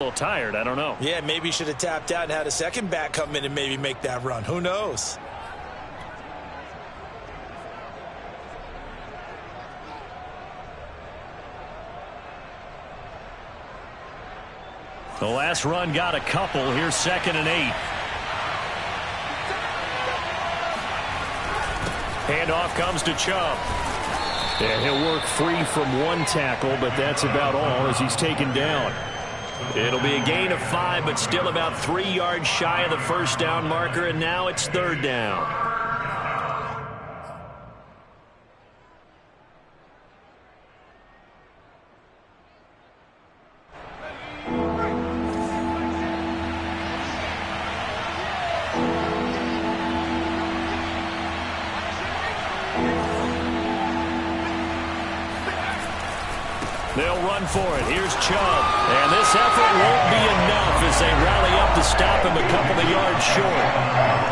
A little tired, I don't know. Yeah, maybe he should have tapped out and had a second back come in and maybe make that run. Who knows? The last run got a couple. Here's 2nd and 8. Handoff comes to Chubb. And he'll work free from one tackle, but that's about all as he's taken down. It'll be a gain of 5, but still about 3 yards shy of the first down marker, and now it's 3rd down. They'll run for it. Here's Chubb. And this effort won't be enough as they rally up to stop him a couple of yards short.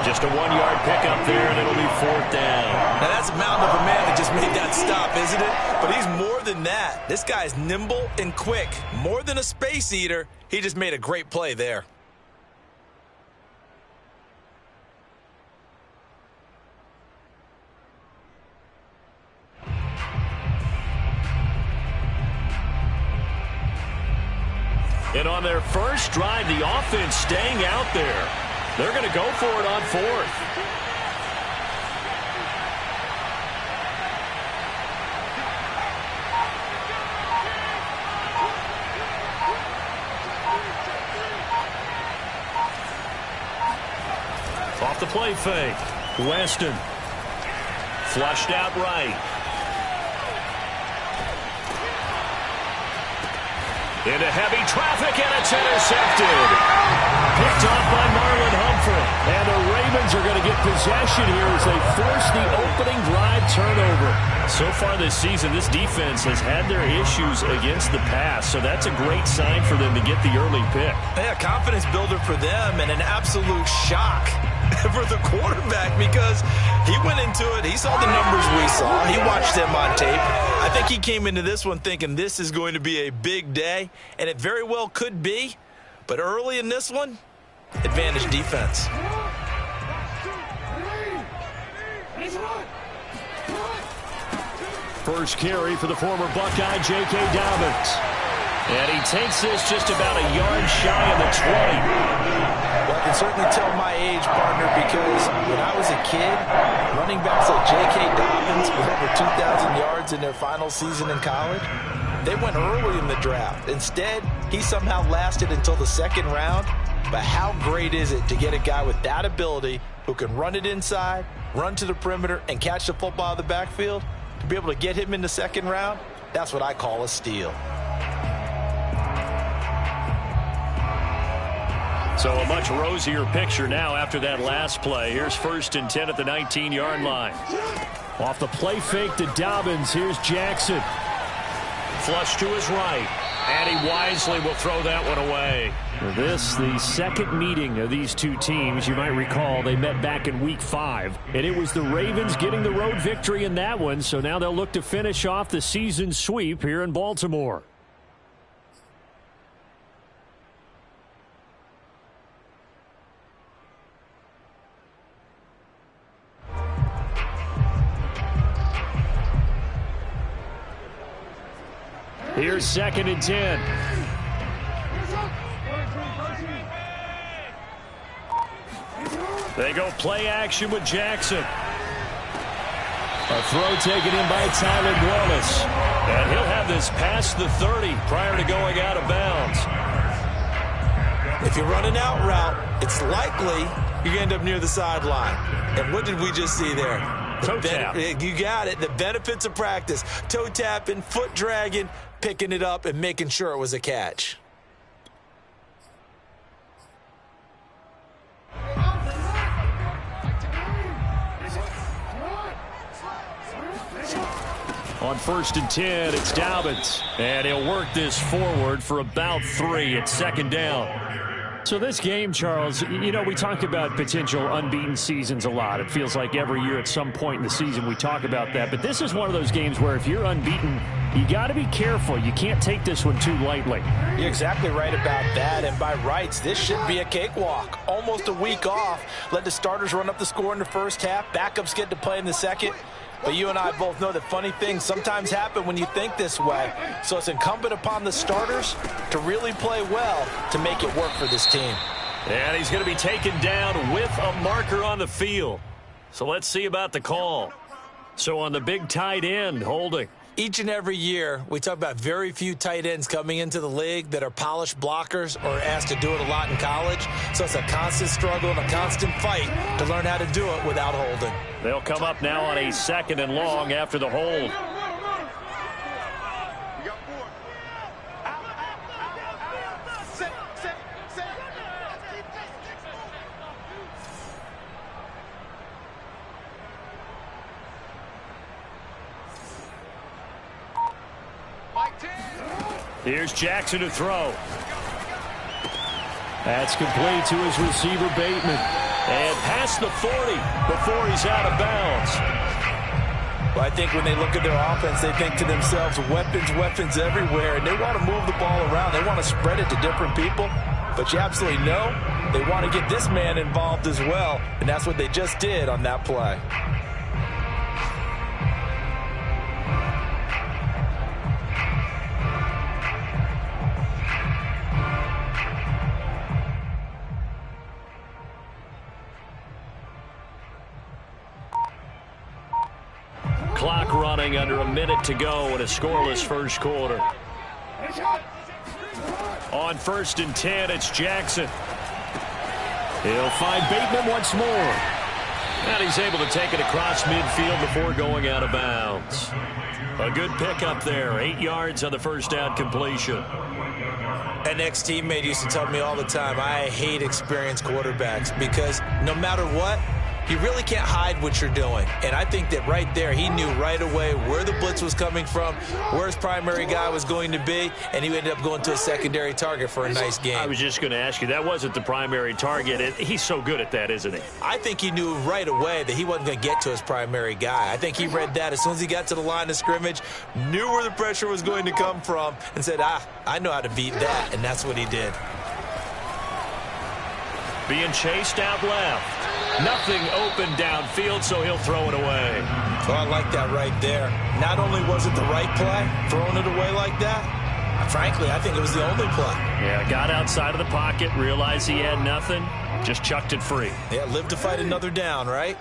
Just a 1-yard pickup there, and it'll be 4th down. Now that's a mountain of a man that just made that stop, isn't it? But he's more than that. This guy's nimble and quick. More than a space eater. He just made a great play there. And on their first drive, the offense staying out there. They're going to go for it on 4th. Off the play fake. Weston. Flushed out right. Into heavy traffic, and it's intercepted. Picked off by Marlon Humphrey. And the Ravens are going to get possession here as they force the opening drive turnover. So far this season, this defense has had their issues against the pass, so that's a great sign for them to get the early pick. Yeah, confidence builder for them and an absolute shock for the quarterback because he went into it. He saw the numbers we saw. He watched them on tape. I think he came into this one thinking this is going to be a big day, and it very well could be. But early in this one, advantage defense. First carry for the former Buckeye, J.K. Dobbins. And he takes this just about a yard shy of the 20. Well, I can certainly tell my age, partner, because when I was a kid, running backs like J.K. Dobbins with over 2,000 yards in their final season in college, they went early in the draft. Instead, he somehow lasted until the 2nd round. But how great is it to get a guy with that ability who can run it inside, run to the perimeter, and catch the football out of the backfield? To be able to get him in the 2nd round, that's what I call a steal. So a much rosier picture now after that last play. Here's 1st and 10 at the 19-yard line. Off the play fake to Dobbins. Here's Jackson. Flush to his right. And he wisely will throw that one away. This, the 2nd meeting of these two teams. You might recall they met back in Week 5. And it was the Ravens getting the road victory in that one. So now they'll look to finish off the season sweep here in Baltimore. Here's 2nd and 10. They go play action with Jackson. A throw taken in by Tyler Wallace. And he'll have this past the 30 prior to going out of bounds. If you're running out route, it's likely you end up near the sideline. And what did we just see there? Toe tap. You got it. The benefits of practice. Toe tapping, foot dragging, picking it up, and making sure it was a catch. On 1st and 10, it's Dobbins. And he'll work this forward for about 3 at 2nd down. So this game, Charles, you know, we talk about potential unbeaten seasons a lot. It feels like every year at some point in the season we talk about that. But this is one of those games where if you're unbeaten, you got to be careful. You can't take this one too lightly. You're exactly right about that. And by rights, this should be a cakewalk. Almost a week off. Let the starters run up the score in the first half. Backups get to play in the second. But you and I both know that funny things sometimes happen when you think this way. So it's incumbent upon the starters to really play well to make it work for this team. And he's going to be taken down with a marker on the field. So let's see about the call. So on the big tight end, holding. Each and every year, we talk about very few tight ends coming into the league that are polished blockers or asked to do it a lot in college. So it's a constant struggle and a constant fight to learn how to do it without holding. They'll come up now on a 2nd and long after the hold. Here's Jackson to throw. That's complete to his receiver, Bateman. And past the 40 before he's out of bounds. Well, I think when they look at their offense, they think to themselves, weapons everywhere, and they want to move the ball around. They want to spread it to different people. But you absolutely know they want to get this man involved as well, and that's what they just did on that play. Clock running, under a minute to go in a scoreless first quarter. On 1st and 10, it's Jackson. He'll find Bateman once more. And he's able to take it across midfield before going out of bounds. A good pickup there. 8 yards on the first down completion. An ex-teammate used to tell me all the time, I hate experienced quarterbacks because no matter what, you really can't hide what you're doing. And I think that right there, he knew right away where the blitz was coming from, where his primary guy was going to be, and he ended up going to a secondary target for a nice game. I was just going to ask you, that wasn't the primary target. He's so good at that, isn't he? I think he knew right away that he wasn't going to get to his primary guy. I think he read that as soon as he got to the line of scrimmage, knew where the pressure was going to come from, and said, I know how to beat that, and that's what he did. Being chased out left. Nothing open downfield, so he'll throw it away. Oh, I like that right there. Not only was it the right play, throwing it away like that, frankly, I think it was the only play. Yeah, got outside of the pocket, realized he had nothing, just chucked it free. Yeah, live to fight another down, right?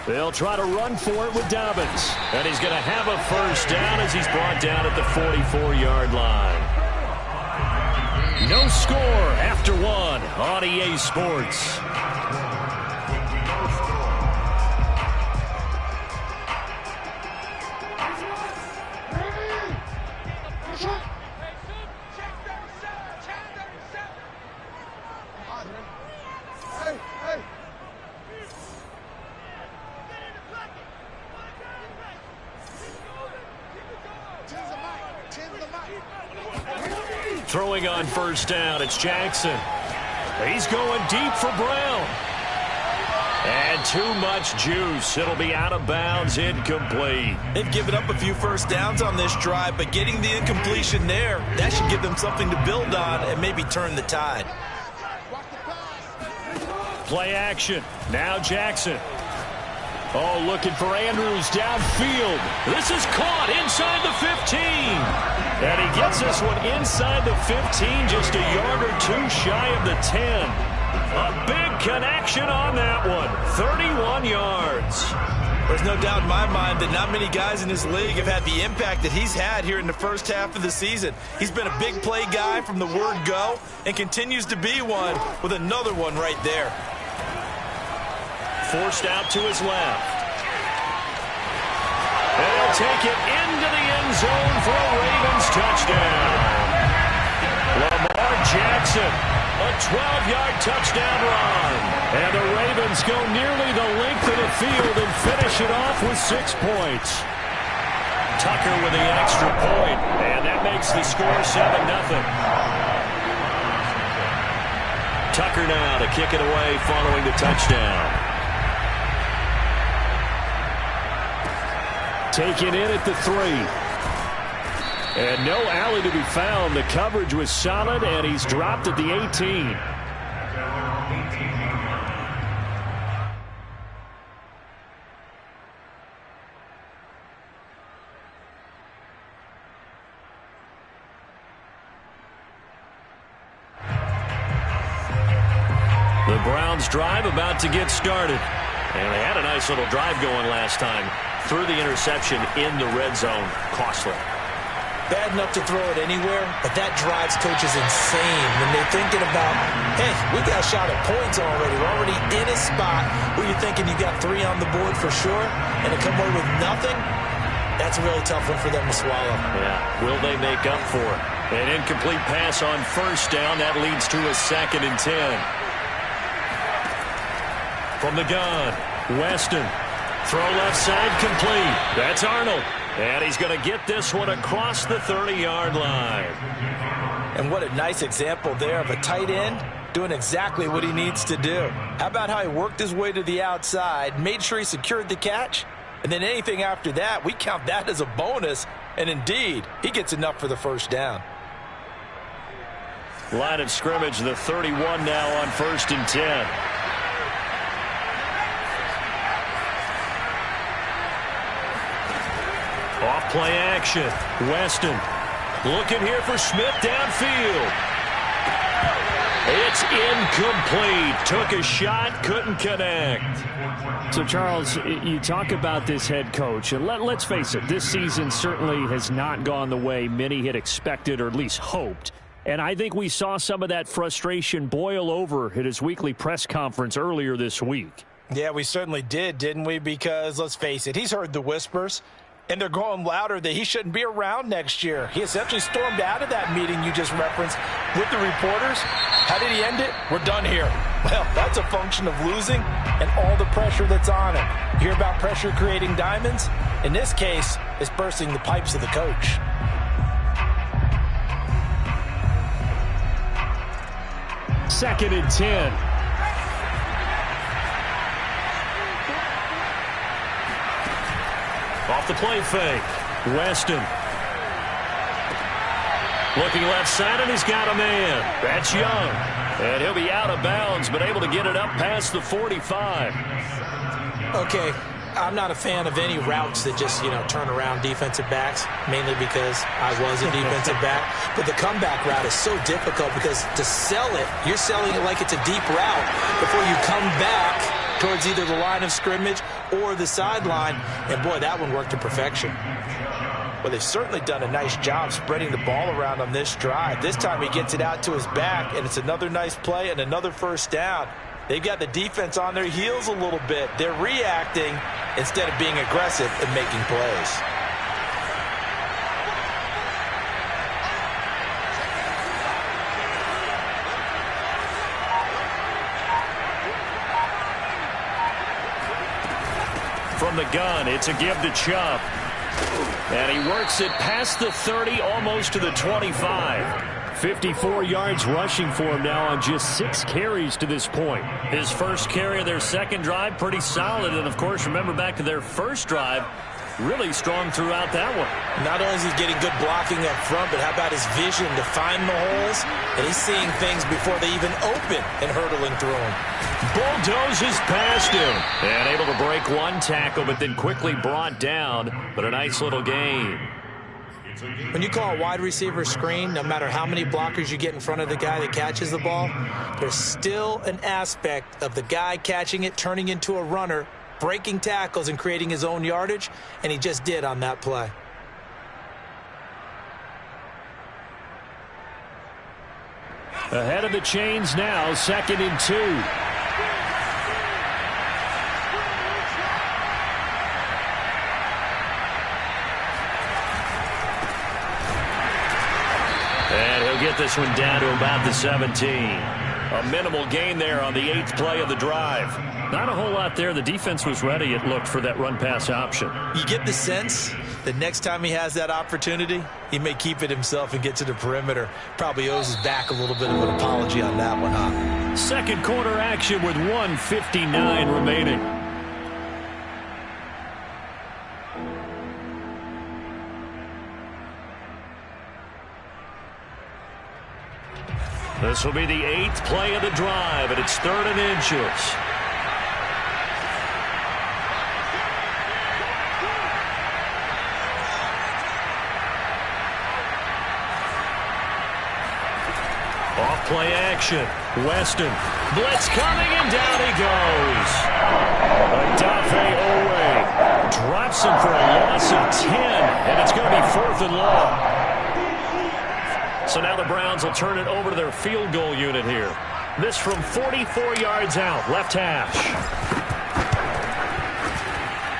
They'll try to run for it with Dobbins. And he's going to have a first down as he's brought down at the 44-yard line. No score after 1 on EA Sports. Throwing on first down, it's Jackson. He's going deep for Brown. And too much juice. It'll be out of bounds, incomplete. They've given up a few first downs on this drive, but getting the incompletion there, that should give them something to build on and maybe turn the tide. Play action. Now Jackson. Oh, looking for Andrews downfield. This is caught inside the 15. And he gets this one inside the 15, just a yard or two shy of the 10. A big connection on that one. 31 yards. There's no doubt in my mind that not many guys in this league have had the impact that he's had here in the first half of the season. He's been a big play guy from the word go and continues to be one with another one right there. Forced out to his left. And he'll take it into the end zone for a Ravens touchdown. Lamar Jackson, a 12-yard touchdown run. And the Ravens go nearly the length of the field and finish it off with 6 points. Tucker with the extra point, and that makes the score 7-0. Tucker now to kick it away following the touchdown. Taken in at the 3. And no alley to be found. The coverage was solid, and he's dropped at the 18. The Browns drive about to get started. And they had a nice little drive going last time. Threw the interception in the red zone. Costly. Bad enough to throw it anywhere, but that drives coaches insane when they're thinking about, hey, we got a shot at points already. We're already in a spot where you're thinking you got 3 on the board for sure, and to come away with nothing, that's a really tough one for them to swallow. Yeah, will they make up for it? An incomplete pass on first down. That leads to a 2nd and 10. From the gun, Weston. Throw left side complete. That's Arnold. And he's going to get this one across the 30-yard line. And what a nice example there of a tight end doing exactly what he needs to do. How about how he worked his way to the outside, made sure he secured the catch, and then anything after that, we count that as a bonus. And indeed, he gets enough for the first down. Line of scrimmage, the 31 now on 1st and 10. Off play action. Weston looking here for Smith downfield. It's incomplete. Took a shot, couldn't connect. So, Charles, you talk about this head coach, and let's face it, this season certainly has not gone the way many had expected or at least hoped. And I think we saw some of that frustration boil over at his weekly press conference earlier this week. Yeah, we certainly did, didn't we? Because, let's face it, he's heard the whispers. And they're going louder that he shouldn't be around next year. He essentially stormed out of that meeting you just referenced with the reporters. How did he end it? We're done here. Well, that's a function of losing and all the pressure that's on him. You hear about pressure creating diamonds? In this case, it's bursting the pipes of the coach. Second and 10. Off the play fake. Weston. Looking left side, and he's got a man. That's Young. And he'll be out of bounds, but able to get it up past the 45. Okay, I'm not a fan of any routes that just, turn around defensive backs, mainly because I was a defensive back. But the comeback route is so difficult because to sell it, you're selling it like it's a deep route before you come back towards either the line of scrimmage or the sideline. And, boy, that one worked to perfection. Well, they've certainly done a nice job spreading the ball around on this drive. This time he gets it out to his back, and it's another nice play and another first down. They've got the defense on their heels a little bit. They're reacting instead of being aggressive and making plays. From the gun, it's a give to Chubb. And he works it past the 30, almost to the 25. 54 yards rushing for him now on just 6 carries to this point. His first carry of their second drive, pretty solid. And, of course, remember back to their first drive, really strong throughout that one. Not only is he getting good blocking up front, but how about his vision to find the holes? And he's seeing things before they even open and hurtling through them. Bulldozes past him. And able to break one tackle, but then quickly brought down. But a nice little gain. When you call a wide receiver screen, no matter how many blockers you get in front of the guy that catches the ball, there's still an aspect of the guy catching it, turning into a runner, breaking tackles and creating his own yardage, and he just did on that play. Ahead of the chains now, 2nd and 2. Get this one down to about the 17. A minimal gain there on the 8th play of the drive. Not a whole lot there. The defense was ready, it looked, for that run-pass option. You get the sense the next time he has that opportunity, he may keep it himself and get to the perimeter. Probably owes his back a little bit of an apology on that one, huh? Second quarter action with 1:59 remaining. This will be the 8th play of the drive, and it's 3rd and inches. Off-play action. Weston. Blitz coming, and down he goes. Odafe Oweh drops him for a loss of 10, and it's going to be 4th and long. So now the Browns will turn it over to their field goal unit here. This from 44 yards out, left hash.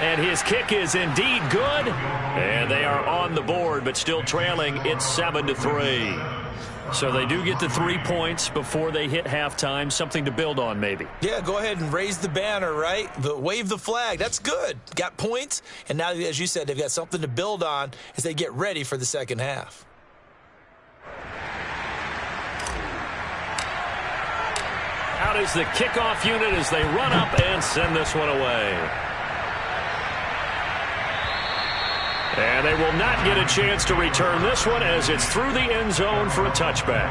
And his kick is indeed good. And they are on the board, but still trailing. It's 7-3. So they do get the 3 points before they hit halftime. Something to build on, maybe. Yeah, go ahead and raise the banner, right? Wave the flag. That's good. Got points. And now, as you said, they've got something to build on as they get ready for the second half. Out is the kickoff unit as they run up and send this one away. And they will not get a chance to return this one as it's through the end zone for a touchback.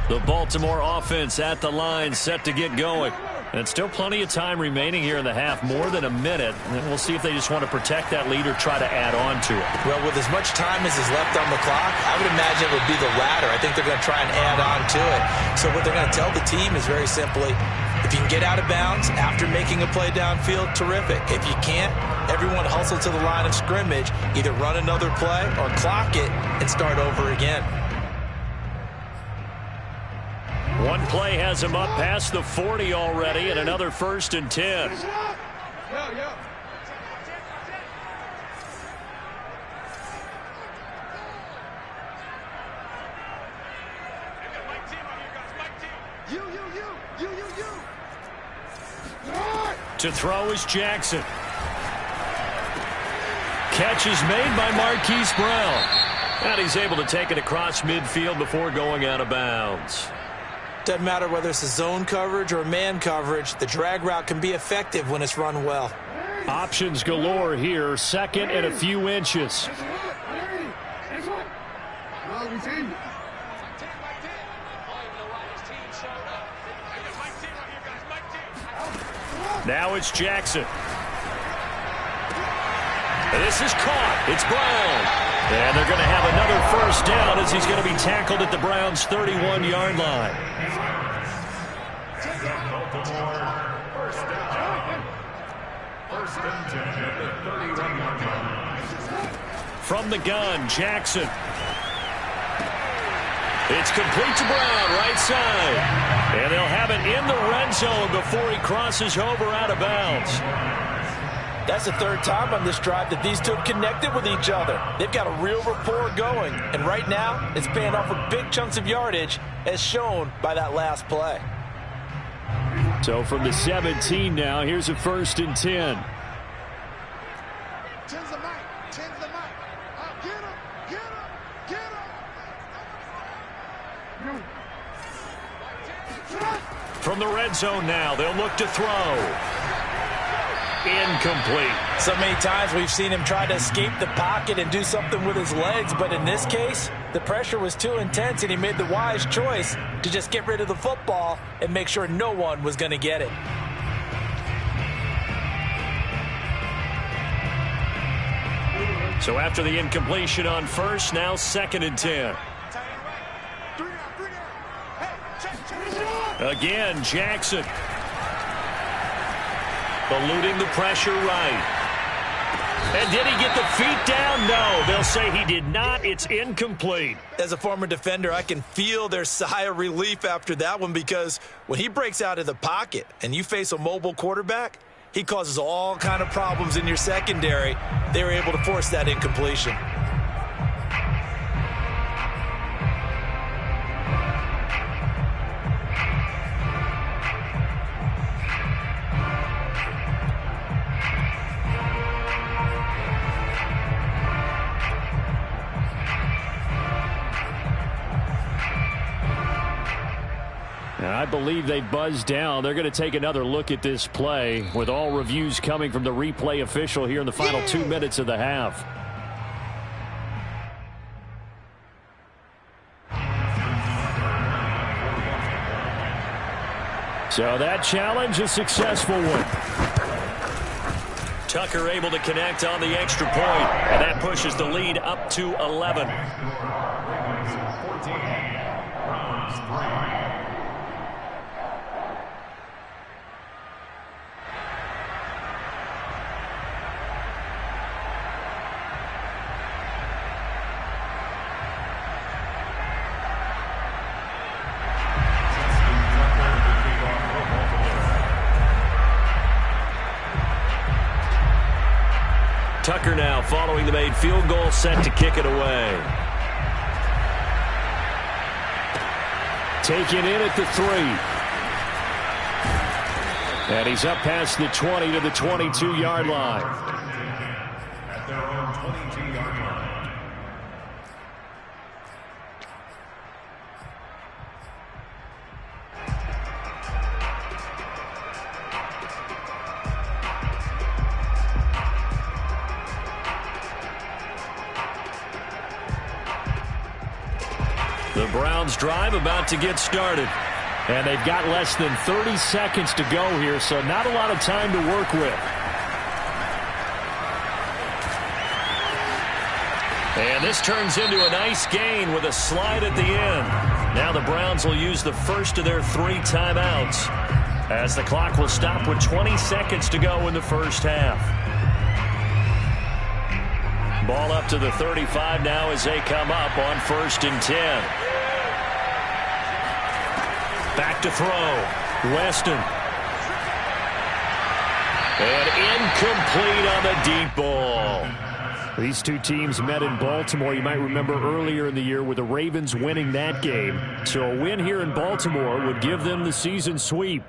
The Baltimore offense at the line, set to get going. And still plenty of time remaining here in the half, more than a minute. And we'll see if they just want to protect that lead or try to add on to it. Well, with as much time as is left on the clock, I would imagine it would be the latter. I think they're going to try and add on to it. So what they're going to tell the team is very simply, if you can get out of bounds after making a play downfield, terrific. If you can't, everyone hustle to the line of scrimmage, either run another play or clock it and start over again. One play has him up past the 40 already, and another 1st and 10. To throw is Jackson. Catch is made by Marquise Brown. And he's able to take it across midfield before going out of bounds. Doesn't matter whether it's a zone coverage or man coverage, the drag route can be effective when it's run well. Options galore here, 2nd and a few inches. Now it's Jackson. This is caught. It's Brown. And they're going to have another 1st down as he's going to be tackled at the Browns' 31-yard line. From the gun, Jackson. It's complete to Brown, right side. And they'll have it in the red zone before he crosses over out of bounds. That's the 3rd time on this drive that these two have connected with each other. They've got a real rapport going. And right now, it's paying off with big chunks of yardage, as shown by that last play. So from the 17 now, here's a 1st and 10. From the red zone now, they'll look to throw. Incomplete. So many times we've seen him try to escape the pocket and do something with his legs, but in this case, the pressure was too intense and he made the wise choice to just get rid of the football and make sure no one was going to get it. So after the incompletion on 1st, now 2nd and 10. Again, Jackson. Eluding the pressure right. And did he get the feet down? No, they'll say he did not. It's incomplete. As a former defender, I can feel their sigh of relief after that one, because when he breaks out of the pocket and you face a mobile quarterback, He causes all kind of problems in your secondary. They were able to force that incompletion. I believe they buzzed down. They're going to take another look at this play with all reviews coming from the replay official here in the final 2 minutes of the half. So that challenge, a successful one. Tucker able to connect on the extra point, and that pushes the lead up to 11. Tucker now following the made field goal, set to kick it away. Taken in at the 3. And he's up past the 20 to the 22-yard line. At their own 22-yard line. The Browns drive about to get started. And they've got less than 30 seconds to go here, so not a lot of time to work with. And this turns into a nice gain with a slide at the end. Now the Browns will use the first of their 3 timeouts as the clock will stop with 20 seconds to go in the first half. Ball up to the 35 now as they come up on 1st and 10. Back to throw. Weston. And incomplete on the deep ball. These two teams met in Baltimore. You might remember earlier in the year with the Ravens winning that game. So a win here in Baltimore would give them the season sweep.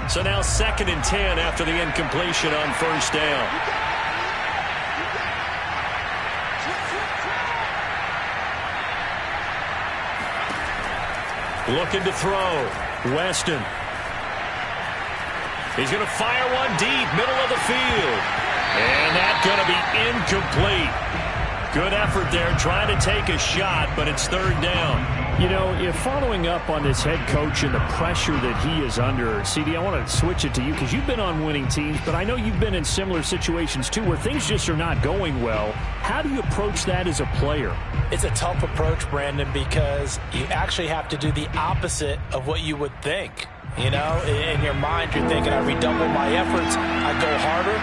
So now 2nd and 10 after the incompletion on 1st down. Looking to throw. Weston. He's going to fire one deep, middle of the field. And that's going to be incomplete. Good effort there trying to take a shot, but it's 3rd down. You know, if following up on this head coach and the pressure that he is under, CD, I want to switch it to you because you've been on winning teams, but I know you've been in similar situations too where things just are not going well. How do you approach that as a player? It's a tough approach, Brandon, because you actually have to do the opposite of what you would think. You know, in your mind, you're thinking, I redouble my efforts, I go harder.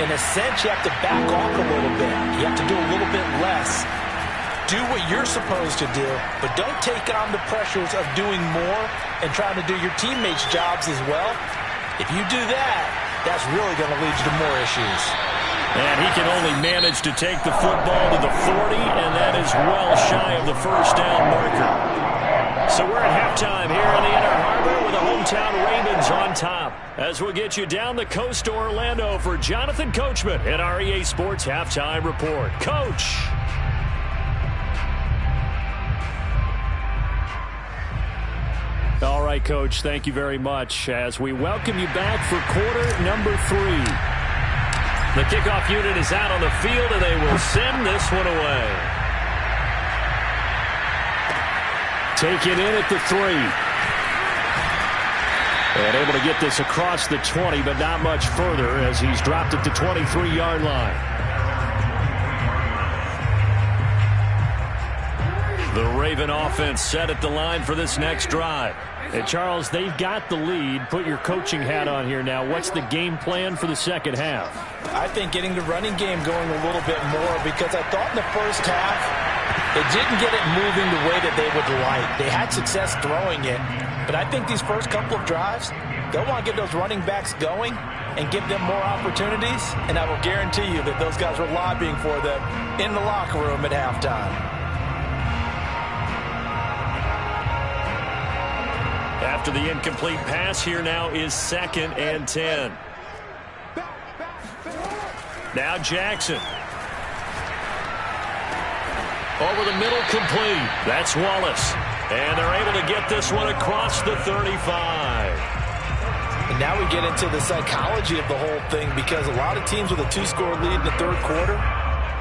In a sense, you have to back off a little bit. You have to do a little bit less. Do what you're supposed to do, but don't take on the pressures of doing more and trying to do your teammates' jobs as well. If you do that, that's really going to lead you to more issues. And he can only manage to take the football to the 40, and that is well shy of the 1st down marker. So we're at halftime here in the Inner Harbor with the hometown Ravens on top. As we'll get you down the coast to Orlando for Jonathan Coachman at our EA Sports Halftime Report. Coach. All right, Coach, thank you very much as we welcome you back for quarter number 3. The kickoff unit is out on the field, and they will send this one away. Taken in at the 3. And able to get this across the 20, but not much further as he's dropped at the 23-yard line. The Raven offense set at the line for this next drive. And Charles, they've got the lead. Put your coaching hat on here now. What's the game plan for the second half? I think getting the running game going a little bit more, because I thought in the first half they didn't get it moving the way that they would like. They had success throwing it, but I think these first couple of drives, they'll want to get those running backs going and give them more opportunities, and I will guarantee you that those guys were lobbying for them in the locker room at halftime. After the incomplete pass, here now is 2nd and 10. Now Jackson. Over the middle, complete. That's Wallace. And they're able to get this one across the 35. And now we get into the psychology of the whole thing, because a lot of teams with a 2-score lead in the third quarter,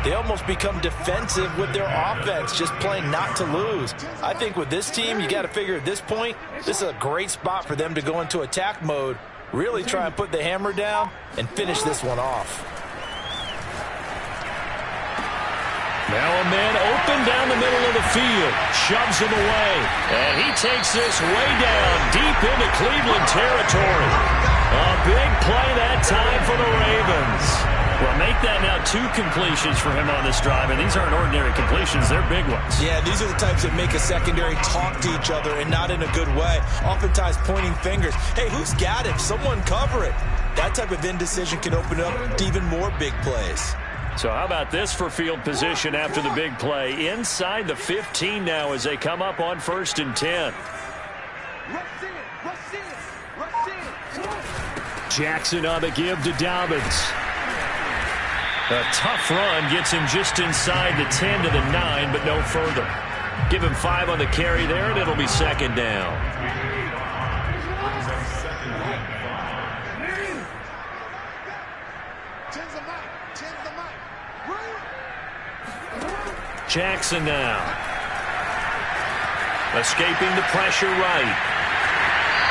they almost become defensive with their offense, just playing not to lose. I think with this team, you got to figure at this point, this is a great spot for them to go into attack mode, really try and put the hammer down and finish this one off. Now a man open down the middle of the field. Shoves him away. And he takes this way down deep into Cleveland territory. A big play that time for the Ravens. Well, make that now 2 completions for him on this drive, and these aren't ordinary completions. They're big ones. Yeah, these are the types that make a secondary talk to each other, and not in a good way. Oftentimes pointing fingers. Hey, who's got it? Someone cover it. That type of indecision can open up to even more big plays. So how about this for field position after the big play? Inside the 15 now as they come up on 1st and 10. Jackson on the give to Dobbins. A tough run gets him just inside the 10 to the 9, but no further. Give him 5 on the carry there, and it'll be 2nd down. Jackson now. Escaping the pressure right.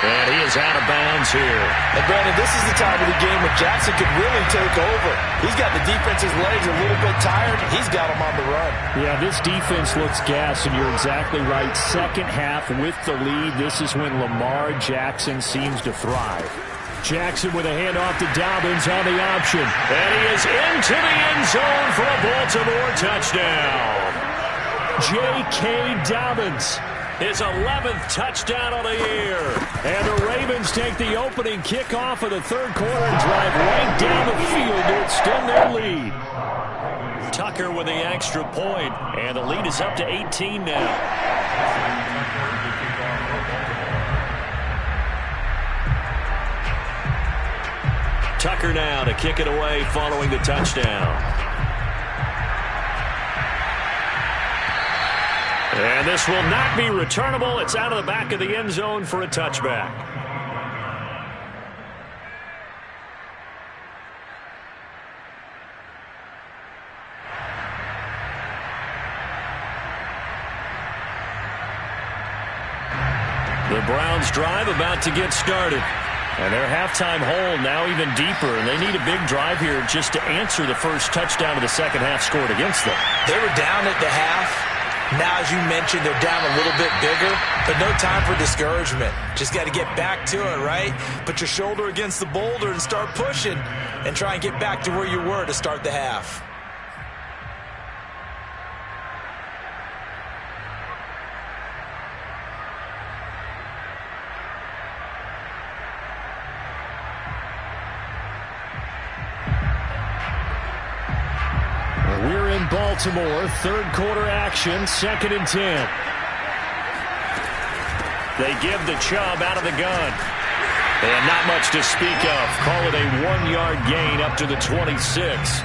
And he is out of bounds here. And Brandon, this is the time of the game when Jackson could really take over. He's got the defense's legs a little bit tired. He's got them on the run. Yeah, this defense looks gassed, and you're exactly right. Second half with the lead, this is when Lamar Jackson seems to thrive. Jackson with a handoff to Dobbins on the option. And he is into the end zone for a Baltimore touchdown. J.K. Dobbins. His 11th touchdown of the year. And the Ravens take the opening kickoff of the third quarter and drive right down the field to extend their lead. Tucker with the extra point, and the lead is up to 18 now. Tucker now to kick it away following the touchdown. And this will not be returnable. It's out of the back of the end zone for a touchback. The Browns drive about to get started. And their halftime hole now even deeper, and they need a big drive here just to answer the first touchdown of the second half scored against them. They were down at the half. Now, as you mentioned, they're down a little bit bigger, but no time for discouragement. Just got to get back to it, right? Put your shoulder against the boulder and start pushing and try and get back to where you were to start the half. We're in Baltimore, third quarter action, 2nd and 10. They give the Chubb out of the gun. And not much to speak of. Call it a 1-yard gain up to the 26.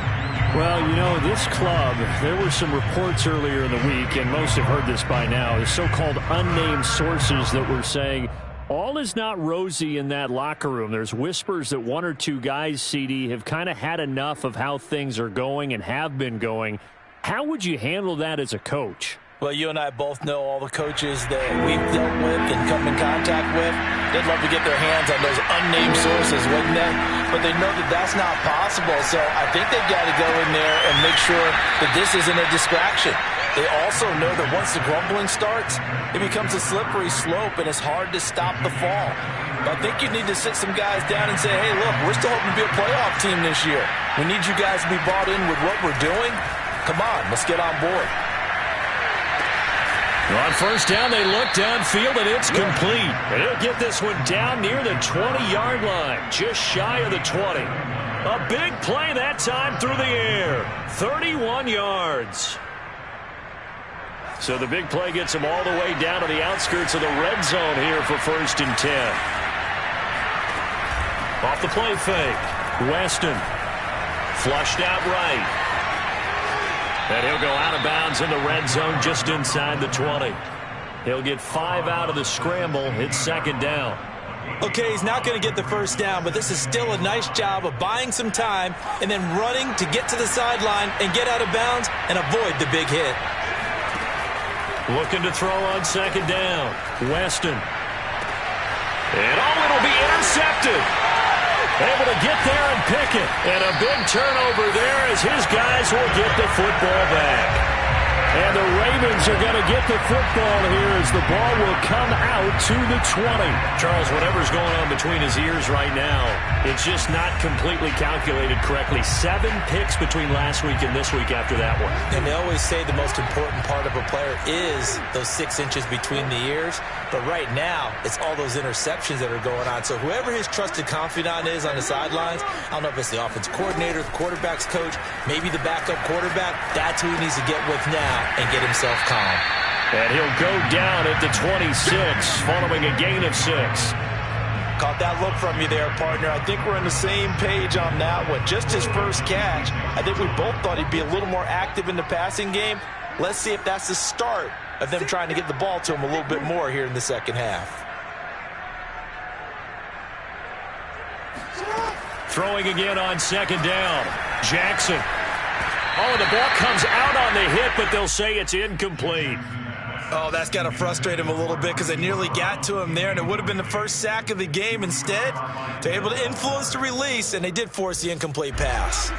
Well, you know, this club, there were some reports earlier in the week, and most have heard this by now, the so-called unnamed sources that were saying all is not rosy in that locker room. There's whispers that 1 or 2 guys, CD, have kind of had enough of how things are going and have been going. How would you handle that as a coach? Well, you and I both know all the coaches that we've dealt with and come in contact with. They'd love to get their hands on those unnamed sources, wouldn't they? But they know that that's not possible. So I think they've got to go in there and make sure that this isn't a distraction. They also know that once the grumbling starts, it becomes a slippery slope, and it's hard to stop the fall. But I think you need to sit some guys down and say, hey, look, we're still hoping to be a playoff team this year. We need you guys to be bought in with what we're doing. Come on, let's get on board. On first down, they look downfield, and it's complete. And he'll get this one down near the 20-yard line, just shy of the 20. A big play that time through the air, 31 yards. So the big play gets him all the way down to the outskirts of the red zone here for 1st and 10. Off the play fake, Weston flushed out right. And he'll go out of bounds in the red zone just inside the 20. He'll get 5 out of the scramble. It's 2nd down. Okay, he's not going to get the first down, but this is still a nice job of buying some time and then running to get to the sideline and get out of bounds and avoid the big hit. Looking to throw on 2nd down. Weston. And it'll be intercepted. Able to get there and pick it. And a big turnover there as his guys will get the football back. And the Ravens are going to get the football here as the ball will come out to the 20. Charles, whatever's going on between his ears right now, it's just not completely calculated correctly. 7 picks between last week and this week after that one. And they always say the most important part of a player is those 6 inches between the ears. But right now, it's all those interceptions that are going on. So whoever his trusted confidant is on the sidelines, I don't know if it's the offensive coordinator, the quarterback's coach, maybe the backup quarterback, that's who he needs to get with now and get himself calm. And he'll go down at the 26 following a gain of 6. Caught that look from you there, partner. I think we're on the same page on that one. Just his first catch, I think we both thought he'd be a little more active in the passing game. Let's see if that's the start of them trying to get the ball to him a little bit more here in the second half. Throwing again on 2nd down. Jackson. Oh, the ball comes out on the hit, but they'll say it's incomplete. Oh, that's got to frustrate him a little bit because they nearly got to him there, and it would have been the first sack of the game. Instead, they're able to influence the release, and they did force the incomplete pass.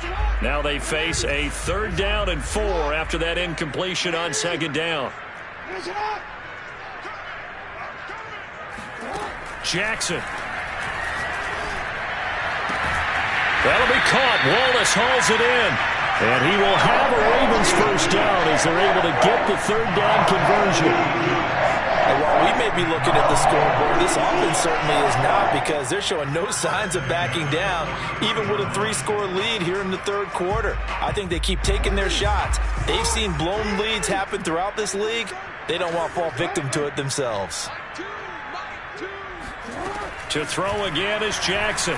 Now they face a 3rd down and 4 after that incompletion on 2nd down. Jackson. That'll be caught. Wallace hauls it in. And he will have a Ravens first down as they're able to get the 3rd down conversion. And while we may be looking at the scoreboard, this offense certainly is not, because they're showing no signs of backing down, even with a 3-score lead here in the 3rd quarter. I think they keep taking their shots. They've seen blown leads happen throughout this league. They don't want to fall victim to it themselves. To throw again is Jackson.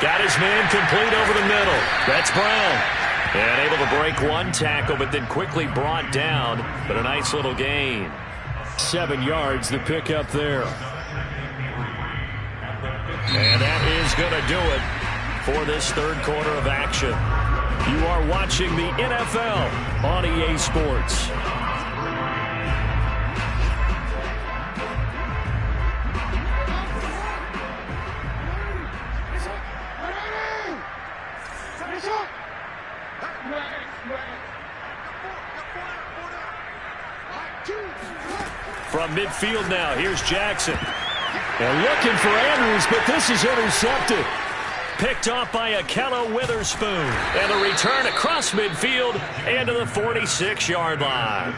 Got his man complete over the middle. That's Brown. And able to break one tackle, but then quickly brought down. But a nice little gain. 7 yards, the pickup there. And that is going to do it for this 3rd quarter of action. You are watching the NFL on EA Sports. From midfield now, here's Jackson. And looking for Andrews, but this is intercepted. Picked off by Akello Witherspoon. And a return across midfield and to the 46-yard line.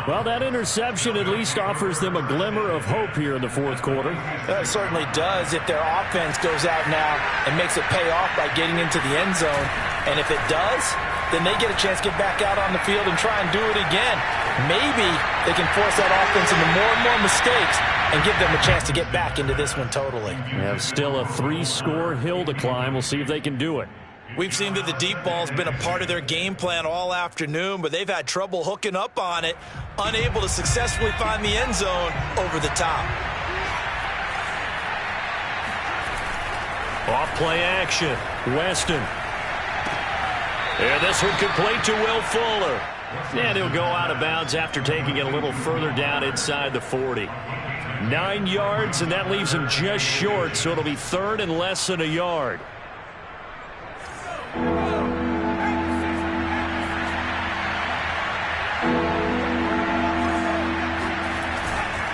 Well, that interception at least offers them a glimmer of hope here in the 4th quarter. It certainly does if their offense goes out now and makes it pay off by getting into the end zone. And if it does, then they get a chance to get back out on the field and try and do it again. Maybe they can force that offense into more and more mistakes and give them a chance to get back into this one totally. They have still a 3-score hill to climb. We'll see if they can do it. We've seen that the deep ball's been a part of their game plan all afternoon, but they've had trouble hooking up on it, unable to successfully find the end zone over the top. Off play action. Weston. And this one complete to Will Fuller. And he'll go out of bounds after taking it a little further down inside the 40. 9 yards, and that leaves him just short, so it'll be third and less than a yard.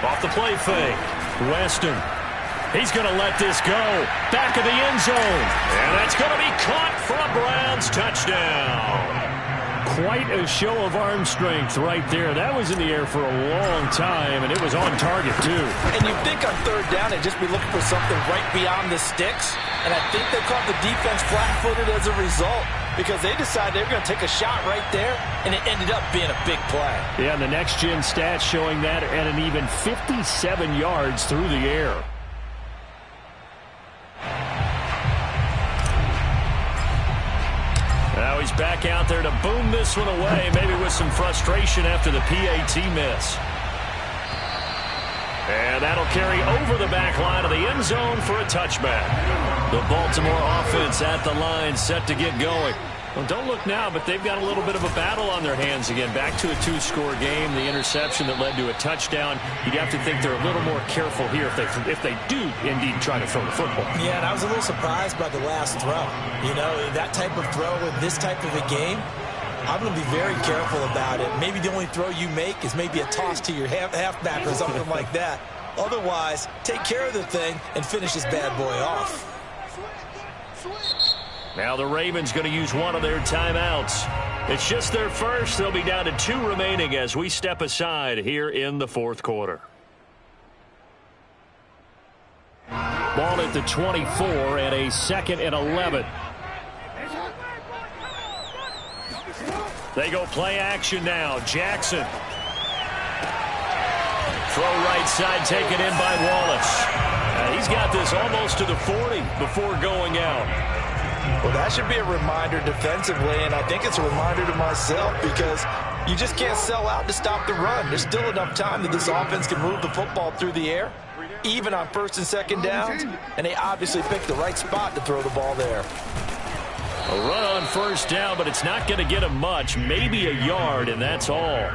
Off the play fake. Weston. He's going to let this go. Back of the end zone. And that's going to be caught for a Browns touchdown. Quite a show of arm strength right there. That was in the air for a long time, and it was on target, too. And you think on third down they'd just be looking for something right beyond the sticks. And I think they caught the defense flat-footed as a result because they decided they were going to take a shot right there, and it ended up being a big play. Yeah, and the next-gen stats showing that at an even 57 yards through the air. Now he's back out there to boom this one away, maybe with some frustration after the PAT miss. And that'll carry over the back line of the end zone for a touchback. The Baltimore offense at the line, set to get going. Well, don't look now, but they've got a little bit of a battle on their hands again. Back to a 2-score game, the interception that led to a touchdown. You'd have to think they're a little more careful here if they do indeed try to throw the football. Yeah, and I was a little surprised by the last throw. You know, that type of throw in this type of a game, I'm going to be very careful about it. Maybe the only throw you make is maybe a toss to your halfback or something like that. Otherwise, take care of the thing and finish this bad boy off. Now the Ravens going to use one of their timeouts. It's just their first. They'll be down to 2 remaining as we step aside here in the fourth quarter. Ball at the 24 and a 2nd and 11. They go play action now. Jackson. Throw right side taken in by Wallace. He's got this almost to the 40 before going out. Well, that should be a reminder defensively, and I think it's a reminder to myself because you just can't sell out to stop the run. There's still enough time that this offense can move the football through the air, even on 1st and 2nd downs, and they obviously picked the right spot to throw the ball there. A run on 1st down, but it's not going to get him much, maybe a yard, and that's all.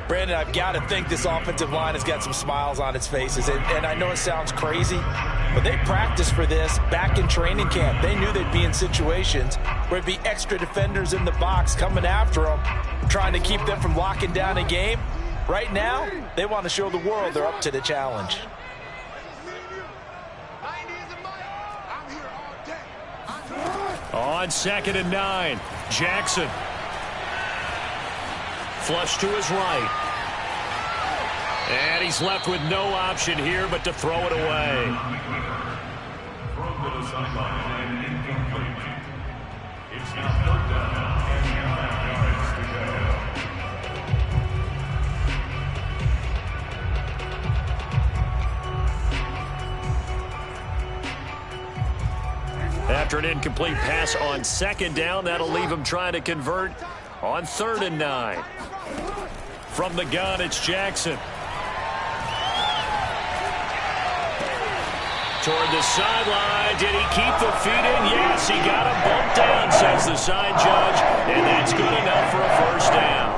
Brandon, I've got to think this offensive line has got some smiles on its faces. And I know it sounds crazy, but they practiced for this back in training camp. They knew they'd be in situations where it'd be extra defenders in the box coming after them, trying to keep them from locking down a game. Right now, they want to show the world they're up to the challenge. On 2nd and 9, Jackson. Flush to his right. And he's left with no option here but to throw it away. Throw to the sideline and incomplete. It's now 3rd down and 9 yards to go. After an incomplete pass on 2nd down, that'll leave him trying to convert on 3rd and 9. From the gun, it's Jackson. Toward the sideline. Did he keep the feet in? Yes, he got him bumped down, says the side judge. And that's good enough for a 1st down.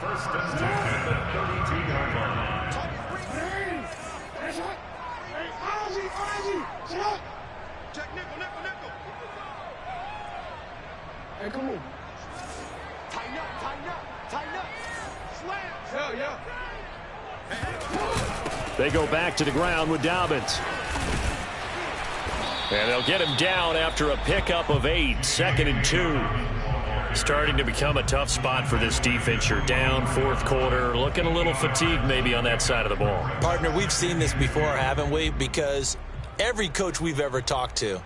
1st and 10 at the 32-yard line. Hey, come on. Tighten up, tighten up, tighten up. Slam. Yeah. They go back to the ground with Dobbins. And they'll get him down after a pickup of 8. 2nd and 2. Starting to become a tough spot for this defense. You're down 4th quarter. Looking a little fatigued maybe on that side of the ball. Partner, we've seen this before, haven't we? Because every coach we've ever talked to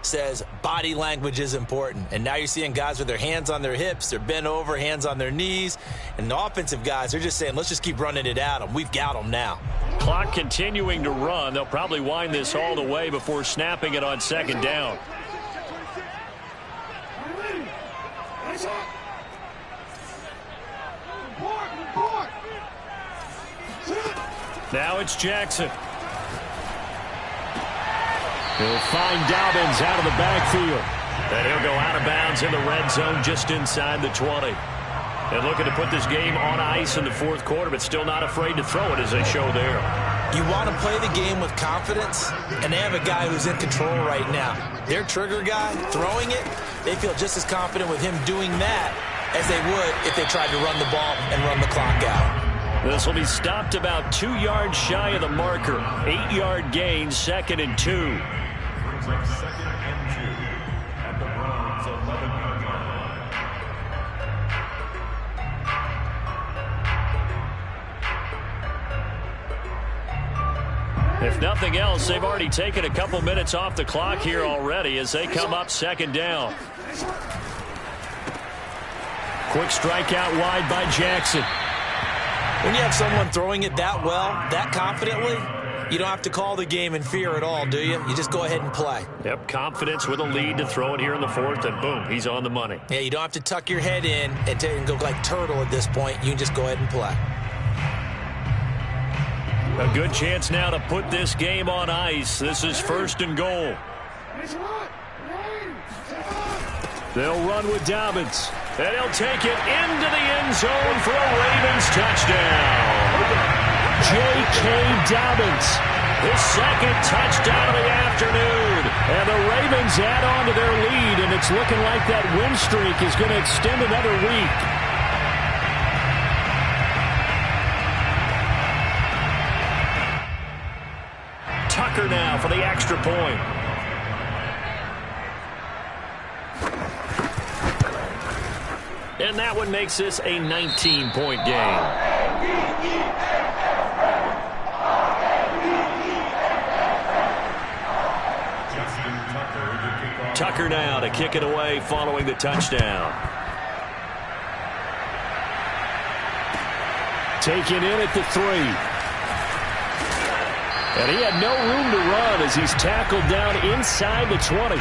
says body language is important. And now you're seeing guys with their hands on their hips, they're bent over, hands on their knees. And the offensive guys, they're just saying, let's just keep running it at them. We've got them now. Clock continuing to run. They'll probably wind this all the way before snapping it on 2nd down. Now it's Jackson. He'll find Dobbins out of the backfield. And he'll go out of bounds in the red zone just inside the 20. And looking to put this game on ice in the fourth quarter, but still not afraid to throw it as they show there. You want to play the game with confidence, and they have a guy who's in control right now. Their trigger guy, throwing it, they feel just as confident with him doing that as they would if they tried to run the ball and run the clock out. This will be stopped about 2 yards shy of the marker. 8-yard gain, 2nd and 2. Brings up 2nd and 2 at the Browns' 11-yard line. If nothing else, they've already taken a couple minutes off the clock here already as they come up 2nd down. Quick strike out wide by Jackson. When you have someone throwing it that well, that confidently, you don't have to call the game in fear at all, do you? You just go ahead and play. Yep, confidence with a lead to throw it here in the fourth, and boom, he's on the money. Yeah, you don't have to tuck your head in and go like turtle at this point. You can just go ahead and play. A good chance now to put this game on ice. This is 1st and goal. They'll run with Dobbins. And he'll take it into the end zone for a Ravens touchdown. J.K. Dobbins. His 2nd touchdown of the afternoon. And the Ravens add on to their lead, and it's looking like that win streak is going to extend another week. Tucker now for the extra point. And that one makes this a 19-point game. Tucker now to kick it away following the touchdown. Taken in at the 3. And he had no room to run as he's tackled down inside the 20.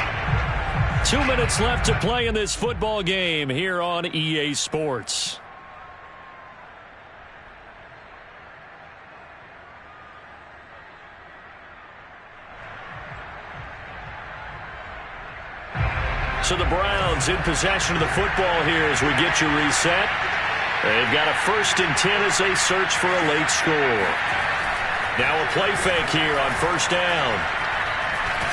2 minutes left to play in this football game here on EA Sports. So the Browns in possession of the football here as we get you reset. They've got a 1st and 10 as they search for a late score. Now a play fake here on 1st down.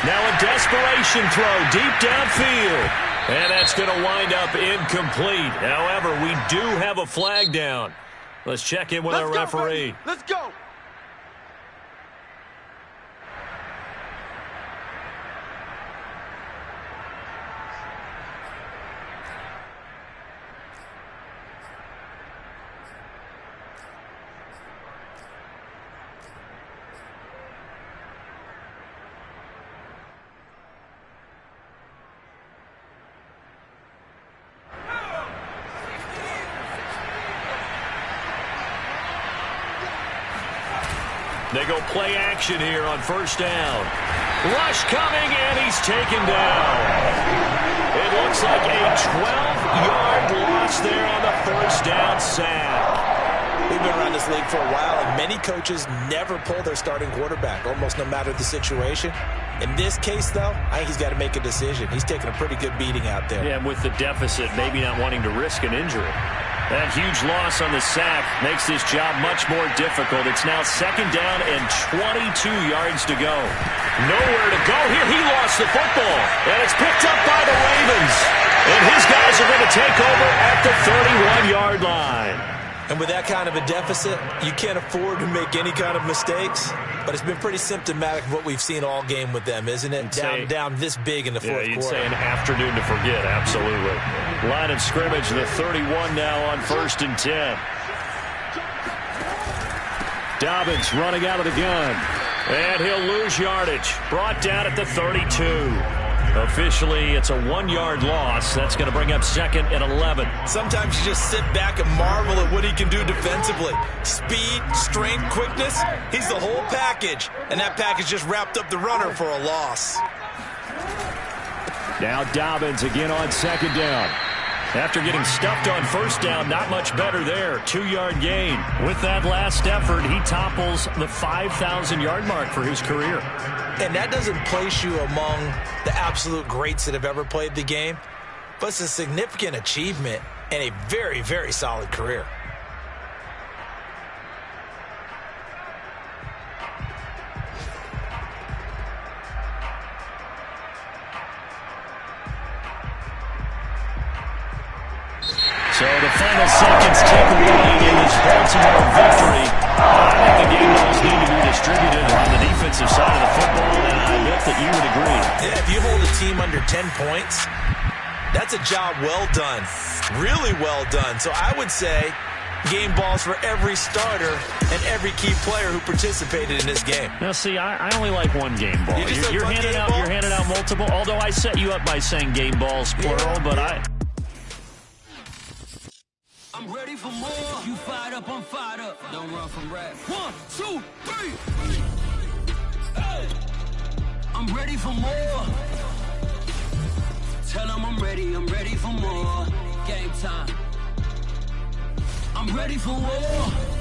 Now a desperation throw deep downfield. And that's going to wind up incomplete. However, we do have a flag down. Let's check in with our referee. Let's go. They go play action here on 1st down. Rush coming, and he's taken down. It looks like a 12-yard loss there on the 1st down sack. We've been around this league for a while, and many coaches never pull their starting quarterback, almost no matter the situation. In this case, though, I think he's got to make a decision. He's taking a pretty good beating out there. Yeah, and with the deficit, maybe not wanting to risk an injury. That huge loss on the sack makes this job much more difficult. It's now 2nd down and 22 yards to go. Nowhere to go here. He lost the football, and it's picked up by the Ravens. And his guys are going to take over at the 31-yard line. And with that kind of a deficit, you can't afford to make any kind of mistakes. But it's been pretty symptomatic of what we've seen all game with them, isn't it? Down this big in the fourth quarter. You'd say an afternoon to forget, absolutely. Line of scrimmage, the 31 now on 1st and 10. Dobbins running out of the gun. And he'll lose yardage. Brought down at the 32. Officially, it's a 1-yard loss. That's going to bring up 2nd and 11. Sometimes you just sit back and marvel at what he can do defensively. Speed, strength, quickness, he's the whole package. And that package just wrapped up the runner for a loss. Now Dobbins again on 2nd down. After getting stuffed on first down, not much better there. 2-yard gain. With that last effort, he topples the 5,000-yard mark for his career. And that doesn't place you among the absolute greats that have ever played the game, but it's a significant achievement and a very, very solid career. So the final seconds tick away in this Baltimore victory. I think the game balls need to be distributed on the defensive side of the football, and I bet that you would agree. Yeah, if you hold a team under 10 points, that's a job well done, really well done. So I would say game balls for every starter and every key player who participated in this game. Now, see, I only like one game ball. You're handing out multiple, although I set you up by saying game balls, plural, but I'm ready for more. You fired up, I'm fired up. Don't run from rap. 1, 2, 3. Hey. I'm ready for more. Tell them I'm ready for more. Game time. I'm ready for war.